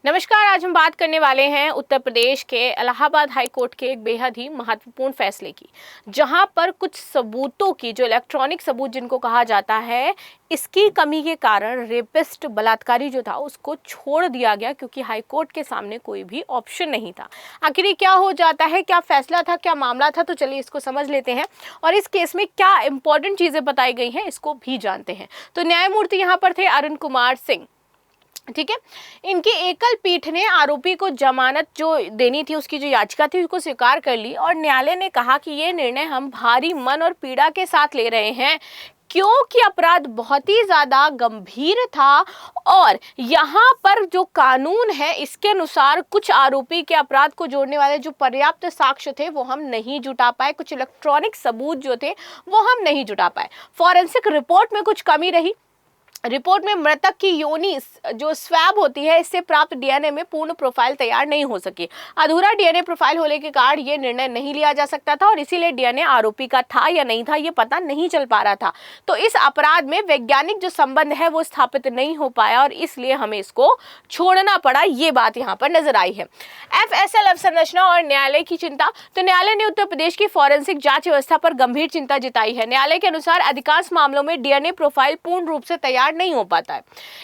नमस्कार। आज हम बात करने वाले हैं उत्तर प्रदेश के इलाहाबाद हाई कोर्ट के एक बेहद ही महत्वपूर्ण फैसले की, जहां पर कुछ सबूतों की, जो इलेक्ट्रॉनिक सबूत जिनको कहा जाता है, इसकी कमी के कारण रेपिस्ट बलात्कारी जो था उसको छोड़ दिया गया, क्योंकि हाई कोर्ट के सामने कोई भी ऑप्शन नहीं था। आखिर ये क्या हो जाता है, क्या फैसला था, क्या मामला था, तो चलिए इसको समझ लेते हैं और इस केस में क्या इंपॉर्टेंट चीजें बताई गई हैं इसको भी जानते हैं। तो न्यायमूर्ति यहाँ पर थे अरुण कुमार सिंह, ठीक है। इनकी एकल पीठ ने आरोपी को जमानत जो देनी थी, उसकी जो याचिका थी, उसको स्वीकार कर ली और न्यायालय ने कहा कि ये निर्णय हम भारी मन और पीड़ा के साथ ले रहे हैं, क्योंकि अपराध बहुत ही ज्यादा गंभीर था और यहाँ पर जो कानून है इसके अनुसार कुछ आरोपी के अपराध को जोड़ने वाले जो पर्याप्त साक्ष्य थे वो हम नहीं जुटा पाए, कुछ इलेक्ट्रॉनिक सबूत जो थे वो हम नहीं जुटा पाए। फॉरेंसिक रिपोर्ट में कुछ कमी रही। रिपोर्ट में मृतक की योनि जो स्वैब होती है, इससे प्राप्त डीएनए में पूर्ण प्रोफाइल तैयार नहीं हो सकी। अधूरा डीएनए प्रोफाइल होने के कारण ये निर्णय नहीं लिया जा सकता था और इसीलिए डीएनए आरोपी का था या नहीं था ये पता नहीं चल पा रहा था। तो इस अपराध में वैज्ञानिक जो संबंध है वो स्थापित नहीं हो पाया और इसलिए हमें इसको छोड़ना पड़ा। ये बात यहाँ पर नजर आई है। एफएसएल अवसंरचना और न्यायालय की चिंता। तो न्यायालय ने उत्तर प्रदेश की फॉरेंसिक जांच व्यवस्था पर गंभीर चिंता जताई है। न्यायालय के अनुसार अधिकांश मामलों में डीएनए प्रोफाइल पूर्ण रूप से तैयार नहीं हो पाता है।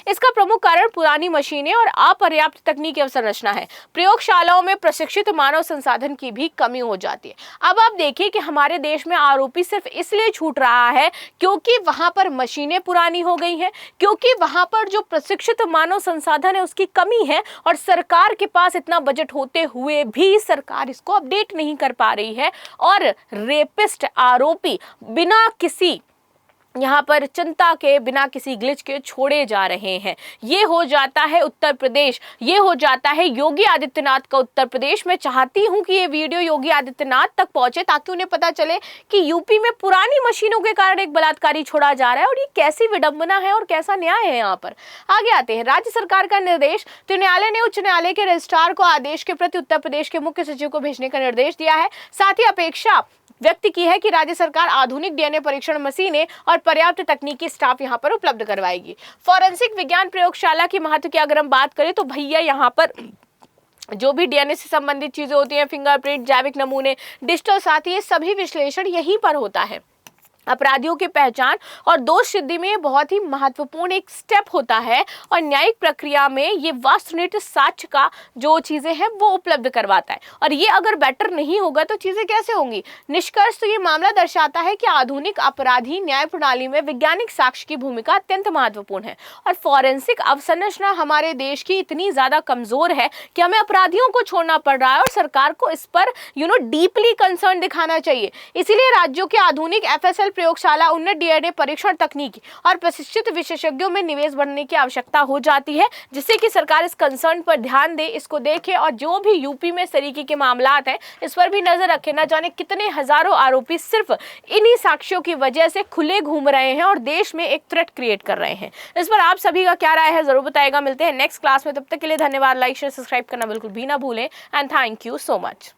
इसका प्रमुख कारण पुरानी मशीनें और अपर्याप्त तकनीकी अवसंरचना है। प्रयोगशालाओं में प्रशिक्षित मानव संसाधन की भी कमी हो जाती है। अब आप देखिए कि हमारे देश में आरोपी सिर्फ इसलिए छूट रहा है क्योंकि वहां पर मशीनें पुरानी हो गई हैं, क्योंकि वहां पर जो प्रशिक्षित मानव संसाधन है उसकी कमी है और सरकार के पास इतना बजट होते हुए भी सरकार इसको अपडेट नहीं कर पा रही है और रेपिस्ट आरोपी बिना किसी यहाँ पर चिंता के, बिना किसी ग्लिच के छोड़े जा रहे हैं। ये हो जाता है उत्तर प्रदेश, ये हो जाता है योगी आदित्यनाथ का उत्तर प्रदेश। मैं चाहती हूँ कि ये वीडियो योगी आदित्यनाथ तक पहुंचे ताकि उन्हें पता चले कि यूपी में पुरानी मशीनों के कारण एक बलात्कारी छोड़ा जा रहा है और ये कैसी विडंबना है और कैसा न्याय है। यहाँ पर आगे आते हैं राज्य सरकार का निर्देश। तो न्यायालय ने उच्च न्यायालय के रजिस्ट्रार को आदेश के प्रति उत्तर प्रदेश के मुख्य सचिव को भेजने का निर्देश दिया है। साथ ही अपेक्षा व्यक्त की है कि राज्य सरकार आधुनिक डीएनए परीक्षण मशीनें और पर्याप्त तकनीकी स्टाफ यहां पर उपलब्ध करवाएगी। फॉरेंसिक विज्ञान प्रयोगशाला की महत्व की अगर हम बात करें तो भैया यहां पर जो भी डीएनए से संबंधित चीजें होती हैं, फिंगरप्रिंट, जैविक नमूने, डिजिटल, साथ ही ये सभी विश्लेषण यहीं पर होता है। अपराधियों की पहचान और दोष सिद्धि में बहुत ही महत्वपूर्ण एक स्टेप होता है और न्यायिक प्रक्रिया में ये वास्तुनिष्ठ साक्ष्य का जो चीजें हैं वो उपलब्ध करवाता है और ये अगर बेटर नहीं होगा तो चीजें कैसे होंगी। निष्कर्ष तो ये मामला दर्शाता है कि आधुनिक अपराधी न्याय प्रणाली में वैज्ञानिक साक्ष्य की भूमिका अत्यंत महत्वपूर्ण है और फॉरेंसिक अवसंरचना हमारे देश की इतनी ज्यादा कमजोर है कि हमें अपराधियों को छोड़ना पड़ रहा है और सरकार को इस पर डीपली कंसर्न दिखाना चाहिए। इसीलिए राज्यों के आधुनिक एफएसएल प्रयोगशाला, उन्नत डीएनए परीक्षण तकनीक और प्रशिक्षित विशेषज्ञों में निवेश बढ़ने की आवश्यकता हो जाती है, जिससे कि सरकार इस कंसर्न पर ध्यान दे, इसको देखे और जो भी यूपी में इस तरीके के मामलात हैं इस पर भी नजर रखे। न जाने कितने हजारों आरोपी सिर्फ इन्हीं साक्ष्यों की वजह से खुले घूम रहे हैं और देश में एक थ्रेट क्रिएट कर रहे हैं। इस पर आप सभी का क्या राय है जरूर बताएगा। मिलते हैं नेक्स्ट क्लास में, तब तक के लिए धन्यवाद। लाइक शेयर सब्सक्राइब करना बिल्कुल भी ना भूलें and thank you so much.